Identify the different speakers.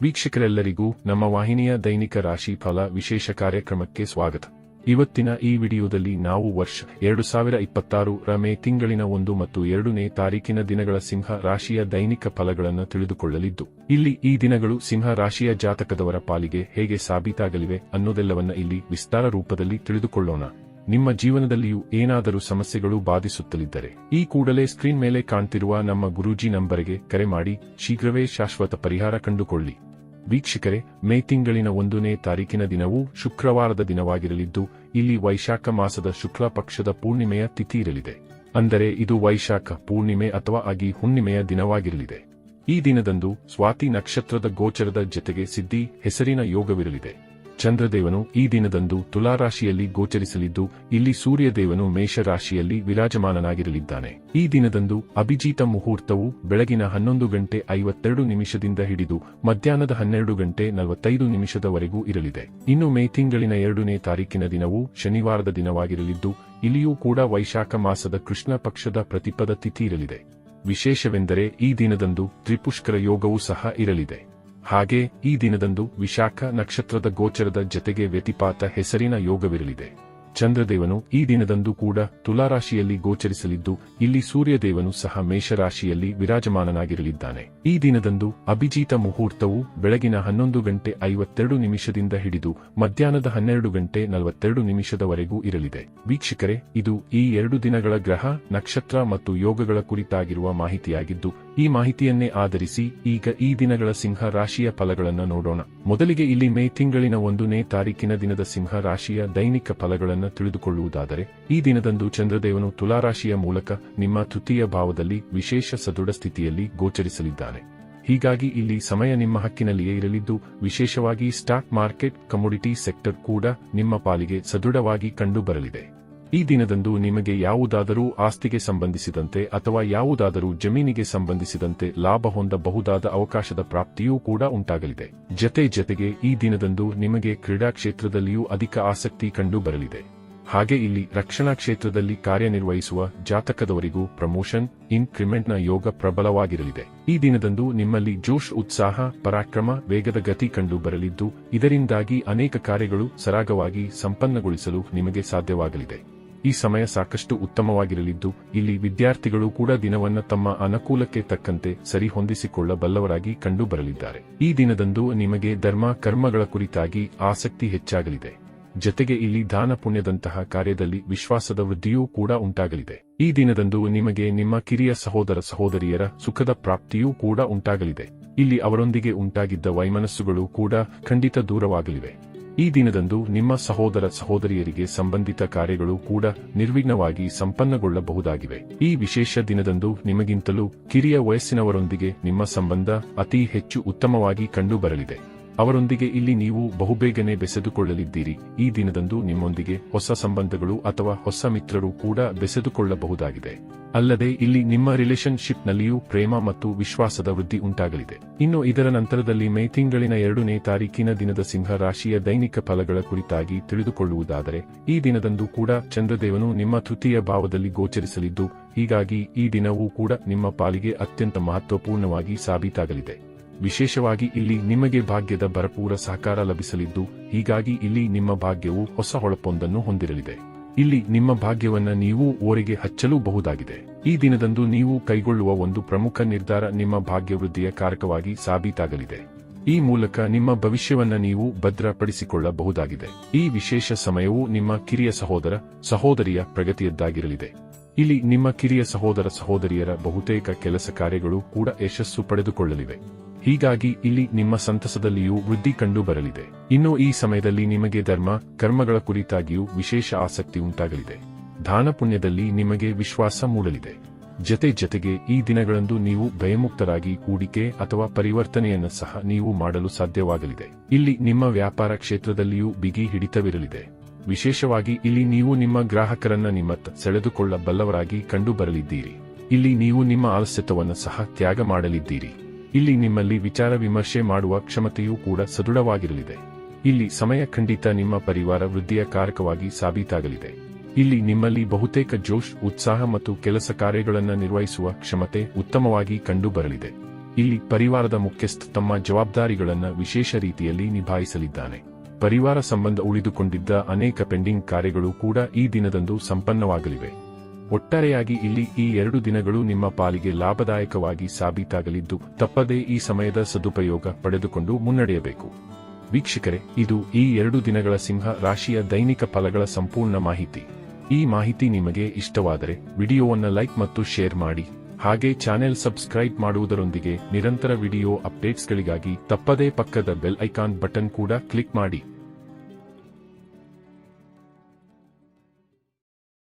Speaker 1: ವೀಕ್ಷಕರೆಲ್ಲರಿಗೂ ನಮ್ಮ ವಾಹಿನಿಯ ದೈನಿಕ ರಾಶಿ ಫಲ ವಿಶೇಷ ಕಾರ್ಯಕ್ರಮಕ್ಕೆ ಸ್ವಾಗತ. ಇವತ್ತಿನ ಈ ವಿಡಿಯೋದಲ್ಲಿ ನಾವು ವರ್ಷ 2026 ರ ಮೇ ತಿಂಗಳಿನ 1 ಮತ್ತು 2ನೇ ತಾರೀಕಿನ ದಿನಗಳ ಸಿಂಹ ರಾಶಿಯ ದೈನಿಕ ಫಲಗಳನ್ನು ತಿಳಿದುಕೊಳ್ಳಲಿದ್ದು, ಇಲ್ಲಿ ಈ ದಿನಗಳು ಸಿಂಹ ರಾಶಿಯ ಜಾತಕದವರ ಪಾಲಿಗೆ ಹೇಗೆ ಸಾಬೀತಾಗಲಿವೆ ಅನ್ನೋದೆಲ್ಲವನ್ನ ಇಲ್ಲಿ ವಿಸ್ತಾರ ರೂಪದಲ್ಲಿ ತಿಳಿದುಕೊಳ್ಳೋಣ. ನಿಮ್ಮ ಜೀವನದಲ್ಲಿಯೂ ಏನಾದರೂ ಸಮಸ್ಯೆಗಳು ಬಾಧಿಸುತ್ತಲಿದ್ದರೆ ಈ ಕೂಡಲೇ ಸ್ಕ್ರೀನ್ ಮೇಲೆ ಕಾಣ್ತಿರುವ ನಮ್ಮ ಗುರೂಜಿ ನಂಬರಿಗೆ ಕರೆ ಮಾಡಿ ಶೀಘ್ರವೇ ಶಾಶ್ವತ ಪರಿಹಾರ ಕಂಡುಕೊಳ್ಳಿ. ವೀಕ್ಷಕರೇ, ಮೇ ತಿಂಗಳಿನ 1ನೇ ತಾರೀಕಿನ ದಿನವೂ ಶುಕ್ರವಾರದ ದಿನವಾಗಿರಲಿದ್ದು, ಇಲ್ಲಿ ವೈಶಾಖ ಮಾಸದ ಶುಕ್ಲ ಪಕ್ಷದ ಪೂರ್ಣಿಮೆಯ ತಿಥಿ ಇರಲಿದೆ. ಅಂದರೆ ಇದು ವೈಶಾಖ ಪೂರ್ಣಿಮೆ ಅಥವಾ ಅಗಿ ಹುಣ್ಣಿಮೆಯ ದಿನವಾಗಿರಲಿದೆ. ಈ ದಿನದಂದು ಸ್ವಾತಿ ನಕ್ಷತ್ರದ ಗೋಚರದ ಜತೆಗೆ ಸಿದ್ಧಿ ಹೆಸರಿನ ಯೋಗವಿರಲಿದೆ. ಚಂದ್ರದೇವನು ಈ ದಿನದಂದು ತುಲಾರಾಶಿಯಲ್ಲಿ ಗೋಚರಿಸಲಿದ್ದು, ಇಲ್ಲಿ ಸೂರ್ಯದೇವನು ಮೇಷರಾಶಿಯಲ್ಲಿ ವಿರಾಜಮಾನನಾಗಿರಲಿದ್ದಾನೆ. ಈ ದಿನದಂದು ಅಭಿಜಿತ ಮುಹೂರ್ತವು ಬೆಳಗಿನ 11:52 ಹಿಡಿದು ಮಧ್ಯಾಹ್ನದ 12:45 ಇರಲಿದೆ. ಇನ್ನು ಮೇ ತಿಂಗಳಿನ 2ನೇ ತಾರೀಕಿನ ದಿನವು ಶನಿವಾರದ ದಿನವಾಗಿರಲಿದ್ದು, ಇಲ್ಲಿಯೂ ಕೂಡ ವೈಶಾಖ ಮಾಸದ ಕೃಷ್ಣ ಪಕ್ಷದ ಪ್ರತಿಪದ ತಿಥಿ ಇರಲಿದೆ. ವಿಶೇಷವೆಂದರೆ ಈ ದಿನದಂದು ತ್ರಿಪುಷ್ಕರ ಯೋಗವೂ ಸಹ ಇರಲಿದೆ. ಹಾಗೆ ಈ ದಿನದಂದು ವಿಶಾಖ ನಕ್ಷತ್ರದ ಗೋಚರದ ಜತೆಗೆ ವ್ಯತಿಪಾತ ಹೆಸರಿನ ಯೋಗವಿರಲಿದೆ. ಚಂದ್ರದೇವನು ಈ ದಿನದಂದು ಕೂಡ ತುಲಾರಾಶಿಯಲ್ಲಿ ಗೋಚರಿಸಲಿದ್ದು, ಇಲ್ಲಿ ಸೂರ್ಯದೇವನು ಸಹ ಮೇಷರಾಶಿಯಲ್ಲಿ ವಿರಾಜಮಾನನಾಗಿರಲಿದ್ದಾನೆ. ಈ ದಿನದಂದು ಅಭಿಜಿತ ಮುಹೂರ್ತವು ಬೆಳಗಿನ 11:52 ಹಿಡಿದು ಮಧ್ಯಾಹ್ನದ 12:42 ಇರಲಿದೆ. ವೀಕ್ಷಕರೇ, ಇದು ಈ 2 ದಿನಗಳ ಗ್ರಹ, ನಕ್ಷತ್ರ ಮತ್ತು ಯೋಗಗಳ ಕುರಿತಾಗಿರುವ ಮಾಹಿತಿಯಾಗಿದ್ದು, ಈ ಮಾಹಿತಿಯನ್ನೇ ಆಧರಿಸಿ ಈಗ ಈ ದಿನಗಳ ಸಿಂಹ ರಾಶಿಯ ಫಲಗಳನ್ನು ನೋಡೋಣ. ಮೊದಲಿಗೆ ಇಲ್ಲಿ ಮೇ ತಿಂಗಳಿನ 1ನೇ ತಾರೀಕಿನ ದಿನದ ಸಿಂಹ ರಾಶಿಯ ದೈನಿಕ ಫಲಗಳನ್ನು ತಿಳಿದುಕೊಳ್ಳುವುದಾದರೆ, ಈ ದಿನದಂದು ಚಂದ್ರದೇವನು ತುಲಾರಾಶಿಯ ಮೂಲಕ ನಿಮ್ಮ ತೃತೀಯ ಭಾವದಲ್ಲಿ ವಿಶೇಷ ಸದೃಢ ಸ್ಥಿತಿಯಲ್ಲಿ ಗೋಚರಿಸಲಿದ್ದಾನೆ. ಹೀಗಾಗಿ ಇಲ್ಲಿ ಸಮಯ ನಿಮ್ಮ ಹಕ್ಕಿನಲ್ಲಿಯೇ ಇರಲಿದ್ದು, ವಿಶೇಷವಾಗಿ ಸ್ಟಾಕ್ ಮಾರ್ಕೆಟ್, ಕಮೋಡಿಟಿ ಸೆಕ್ಟರ್ ಕೂಡ ನಿಮ್ಮ ಪಾಲಿಗೆ ಸದೃಢವಾಗಿ ಕಂಡುಬರಲಿದೆ. ಈ ದಿನದಂದು ನಿಮಗೆ ಯಾವುದಾದರೂ ಆಸ್ತಿಗೆ ಸಂಬಂಧಿಸಿದಂತೆ ಅಥವಾ ಯಾವುದಾದರೂ ಜಮೀನಿಗೆ ಸಂಬಂಧಿಸಿದಂತೆ ಲಾಭ ಹೊಂದಬಹುದಾದ ಅವಕಾಶದ ಪ್ರಾಪ್ತಿಯೂ ಕೂಡ ಉಂಟಾಗಲಿದೆ. ಜತೆಗೆ ಈ ದಿನದಂದು ನಿಮಗೆ ಕ್ರೀಡಾ ಕ್ಷೇತ್ರದಲ್ಲಿಯೂ ಅಧಿಕ ಆಸಕ್ತಿ ಕಂಡುಬರಲಿದೆ. ಹಾಗೆ ಇಲ್ಲಿ ರಕ್ಷಣಾ ಕ್ಷೇತ್ರದಲ್ಲಿ ಕಾರ್ಯನಿರ್ವಹಿಸುವ ಜಾತಕದವರಿಗೂ ಪ್ರಮೋಷನ್, ಇನ್ಕ್ರಿಮೆಂಟ್ನ ಯೋಗ ಪ್ರಬಲವಾಗಿರಲಿದೆ. ಈ ದಿನದಂದು ನಿಮ್ಮಲ್ಲಿ ಜೋಶ್, ಉತ್ಸಾಹ, ಪರಾಕ್ರಮ, ವೇಗದ ಗತಿ ಕಂಡುಬರಲಿದ್ದು, ಇದರಿಂದಾಗಿ ಅನೇಕ ಕಾರ್ಯಗಳು ಸರಾಗವಾಗಿ ಸಂಪನ್ನಗೊಳಿಸಲು ನಿಮಗೆ ಸಾಧ್ಯವಾಗಲಿದೆ. ಈ ಸಮಯ ಸಾಕಷ್ಟು ಉತ್ತಮವಾಗಿರಲಿದ್ದು, ಇಲ್ಲಿ ವಿದ್ಯಾರ್ಥಿಗಳು ಕೂಡ ದಿನವನ್ನ ತಮ್ಮ ಅನುಕೂಲಕ್ಕೆ ತಕ್ಕಂತೆ ಸರಿಹೊಂದಿಸಿಕೊಳ್ಳಬಲ್ಲವರಾಗಿ ಕಂಡುಬರಲಿದ್ದಾರೆ. ಈ ದಿನದಂದು ನಿಮಗೆ ಧರ್ಮ ಕರ್ಮಗಳ ಕುರಿತಾಗಿ ಆಸಕ್ತಿ ಹೆಚ್ಚಾಗಲಿದೆ. ಜತೆಗೆ ಇಲ್ಲಿ ದಾನ ಪುಣ್ಯದಂತಹ ಕಾರ್ಯದಲ್ಲಿ ವಿಶ್ವಾಸದ ವೃದ್ಧಿಯೂ ಕೂಡ ಉಂಟಾಗಲಿದೆ. ಈ ದಿನದಂದು ನಿಮಗೆ ನಿಮ್ಮ ಕಿರಿಯ ಸಹೋದರ ಸಹೋದರಿಯರ ಸುಖದ ಪ್ರಾಪ್ತಿಯೂ ಕೂಡ ಉಂಟಾಗಲಿದೆ. ಇಲ್ಲಿ ಅವರೊಂದಿಗೆ ಉಂಟಾಗಿದ್ದ ವೈಮನಸ್ಸುಗಳು ಕೂಡ ಖಂಡಿತ ದೂರವಾಗಲಿವೆ. ಈ ದಿನದಂದು ನಿಮ್ಮ ಸಹೋದರ ಸಹೋದರಿಯರಿಗೆ ಸಂಬಂಧಿತ ಕಾರ್ಯಗಳು ಕೂಡ ನಿರ್ವಿಘ್ನವಾಗಿ ಸಂಪನ್ನಗೊಳ್ಳಬಹುದಾಗಿವೆ. ಈ ವಿಶೇಷ ದಿನದಂದು ನಿಮಗಿಂತಲೂ ಕಿರಿಯ ವಯಸ್ಸಿನವರೊಂದಿಗೆ ನಿಮ್ಮ ಸಂಬಂಧ ಅತಿ ಹೆಚ್ಚು ಉತ್ತಮವಾಗಿ ಕಂಡುಬರಲಿದೆ. ಅವರೊಂದಿಗೆ ಇಲ್ಲಿ ನೀವು ಬಹುಬೇಗನೆ ಬೆಸೆದುಕೊಳ್ಳಲಿದ್ದೀರಿ. ಈ ದಿನದಂದು ನಿಮ್ಮೊಂದಿಗೆ ಹೊಸ ಸಂಬಂಧಗಳು ಅಥವಾ ಹೊಸ ಮಿತ್ರರು ಕೂಡ ಬೆಸೆದುಕೊಳ್ಳಬಹುದಾಗಿದೆ. ಅಲ್ಲದೆ ಇಲ್ಲಿ ನಿಮ್ಮ ರಿಲೇಶನ್ಶಿಪ್ನಲ್ಲಿಯೂ ಪ್ರೇಮ ಮತ್ತು ವಿಶ್ವಾಸದ ವೃದ್ಧಿ ಉಂಟಾಗಲಿದೆ. ಇನ್ನು ಇದರ ನಂತರದಲ್ಲಿ ಮೇ ತಿಂಗಳಿನ 2ನೇ ತಾರೀಕಿನ ದಿನದ ಸಿಂಹ ರಾಶಿಯ ದೈನಿಕ ಫಲಗಳ ಕುರಿತಾಗಿ ತಿಳಿದುಕೊಳ್ಳುವುದಾದರೆ, ಈ ದಿನದಂದು ಕೂಡ ಚಂದ್ರದೇವನು ನಿಮ್ಮ ತೃತೀಯ ಭಾವದಲ್ಲಿ ಗೋಚರಿಸಲಿದ್ದು, ಹೀಗಾಗಿ ಈ ದಿನವೂ ಕೂಡ ನಿಮ್ಮ ಪಾಲಿಗೆ ಅತ್ಯಂತ ಮಹತ್ವಪೂರ್ಣವಾಗಿ ಸಾಬೀತಾಗಲಿದೆ. ವಿಶೇಷವಾಗಿ ಇಲ್ಲಿ ನಿಮಗೆ ಭಾಗ್ಯದ ಭರಪೂರ ಸಹಕಾರ ಲಭಿಸಲಿದ್ದು, ಹೀಗಾಗಿ ಇಲ್ಲಿ ನಿಮ್ಮ ಭಾಗ್ಯವು ಹೊಸ ಹೊಳಪೊಂದನ್ನು ಹೊಂದಿರಲಿದೆ. ಇಲ್ಲಿ ನಿಮ್ಮ ಭಾಗ್ಯವನ್ನ ನೀವು ಓರೆಗೆ ಹಚ್ಚಲೂಬಹುದಾಗಿದೆ. ಈ ದಿನದಂದು ನೀವು ಕೈಗೊಳ್ಳುವ ಒಂದು ಪ್ರಮುಖ ನಿರ್ಧಾರ ನಿಮ್ಮ ಭಾಗ್ಯವೃದ್ಧಿಯ ಕಾರಕವಾಗಿ ಸಾಬೀತಾಗಲಿದೆ. ಈ ಮೂಲಕ ನಿಮ್ಮ ಭವಿಷ್ಯವನ್ನ ನೀವು ಭದ್ರಪಡಿಸಿಕೊಳ್ಳಬಹುದಾಗಿದೆ. ಈ ವಿಶೇಷ ಸಮಯವು ನಿಮ್ಮ ಕಿರಿಯ ಸಹೋದರ ಸಹೋದರಿಯ ಪ್ರಗತಿಯದ್ದಾಗಿರಲಿದೆ. ಇಲ್ಲಿ ನಿಮ್ಮ ಕಿರಿಯ ಸಹೋದರ ಸಹೋದರಿಯರ ಬಹುತೇಕ ಕೆಲಸ ಕಾರ್ಯಗಳು ಕೂಡ ಯಶಸ್ಸು ಪಡೆದುಕೊಳ್ಳಲಿವೆ. ಹೀಗಾಗಿ ಇಲ್ಲಿ ನಿಮ್ಮ ಸಂತಸದಲ್ಲಿಯೂ ವೃದ್ಧಿ ಕಂಡುಬರಲಿದೆ. ಇನ್ನು ಈ ಸಮಯದಲ್ಲಿ ನಿಮಗೆ ಧರ್ಮ ಕರ್ಮಗಳ ಕುರಿತಾಗಿಯೂ ವಿಶೇಷ ಆಸಕ್ತಿ ಉಂಟಾಗಲಿದೆ. ದಾನ ಪುಣ್ಯದಲ್ಲಿ ನಿಮಗೆ ವಿಶ್ವಾಸ ಮೂಡಲಿದೆ. ಜತೆಗೆ ಈ ದಿನಗಳಂದು ನೀವು ಭಯಮುಕ್ತರಾಗಿ ಹೂಡಿಕೆ ಅಥವಾ ಪರಿವರ್ತನೆಯನ್ನು ಸಹ ನೀವು ಮಾಡಲು ಸಾಧ್ಯವಾಗಲಿದೆ. ಇಲ್ಲಿ ನಿಮ್ಮ ವ್ಯಾಪಾರ ಕ್ಷೇತ್ರದಲ್ಲಿಯೂ ಬಿಗಿ ಹಿಡಿತವಿರಲಿದೆ. ವಿಶೇಷವಾಗಿ ಇಲ್ಲಿ ನೀವು ನಿಮ್ಮ ಗ್ರಾಹಕರನ್ನ ನಿಮ್ಮತ್ತ ಸೆಳೆದುಕೊಳ್ಳಬಲ್ಲವರಾಗಿ ಕಂಡುಬರಲಿದ್ದೀರಿ. ಇಲ್ಲಿ ನೀವು ನಿಮ್ಮ ಆಲಸ್ಯತವನ್ನು ಸಹ ತ್ಯಾಗ ಮಾಡಲಿದ್ದೀರಿ. ಇಲ್ಲಿ ನಿಮ್ಮಲ್ಲಿ ವಿಚಾರ ವಿಮರ್ಶೆ ಮಾಡುವ ಕ್ಷಮತೆಯೂ ಕೂಡ ಸದೃಢವಾಗಿರಲಿದೆ. ಇಲ್ಲಿ ಸಮಯ ಖಂಡಿತ ನಿಮ್ಮ ಪರಿವಾರ ವೃದ್ಧಿಯ ಕಾರಕವಾಗಿ ಸಾಬೀತಾಗಲಿದೆ. ಇಲ್ಲಿ ನಿಮ್ಮಲ್ಲಿ ಬಹುತೇಕ ಜೋಶ್, ಉತ್ಸಾಹ ಮತ್ತು ಕೆಲಸ ಕಾರ್ಯಗಳನ್ನು ನಿರ್ವಹಿಸುವ ಕ್ಷಮತೆ ಉತ್ತಮವಾಗಿ ಕಂಡುಬರಲಿದೆ. ಇಲ್ಲಿ ಪರಿವಾರದ ಮುಖ್ಯಸ್ಥ ತಮ್ಮ ಜವಾಬ್ದಾರಿಗಳನ್ನು ವಿಶೇಷ ರೀತಿಯಲ್ಲಿ ನಿಭಾಯಿಸಲಿದ್ದಾನೆ. ಪರಿವಾರ ಸಂಬಂಧ ಉಳಿದುಕೊಂಡಿದ್ದ ಅನೇಕ ಪೆಂಡಿಂಗ್ ಕಾರ್ಯಗಳು ಕೂಡ ಈ ದಿನದಂದು ಸಂಪನ್ನವಾಗಲಿವೆ. ಒಟ್ಟಾರೆಯಾಗಿ ಇಲ್ಲಿ ಈ 2 ದಿನಗಳು ನಿಮ್ಮ ಪಾಲಿಗೆ ಲಾಭದಾಯಕವಾಗಿ ಸಾಬೀತಾಗಲಿದ್ದು, ತಪ್ಪದೇ ಈ ಸಮಯದ ಸದುಪಯೋಗ ಪಡೆದುಕೊಂಡು ಮುನ್ನಡೆಯಬೇಕು. ವೀಕ್ಷಕರೇ, ಇದು ಈ 2 ದಿನಗಳ ಸಿಂಹ ರಾಶಿಯ ದೈನಿಕ ಫಲಗಳ ಸಂಪೂರ್ಣ ಮಾಹಿತಿ. ಈ ಮಾಹಿತಿ ನಿಮಗೆ ಇಷ್ಟವಾದರೆ ವಿಡಿಯೋವನ್ನು ಲೈಕ್ ಮತ್ತು ಶೇರ್ ಮಾಡಿ. ಹಾಗೆ ಚಾನೆಲ್ ಸಬ್ಸ್ಕ್ರೈಬ್ ಮಾಡುವುದರೊಂದಿಗೆ ನಿರಂತರ ವಿಡಿಯೋ ಅಪ್ಡೇಟ್ಸ್ಗಳಿಗಾಗಿ ತಪ್ಪದೇ ಪಕ್ಕದ ಬೆಲ್ ಐಕಾನ್ ಬಟನ್ ಕೂಡ ಕ್ಲಿಕ್ ಮಾಡಿ.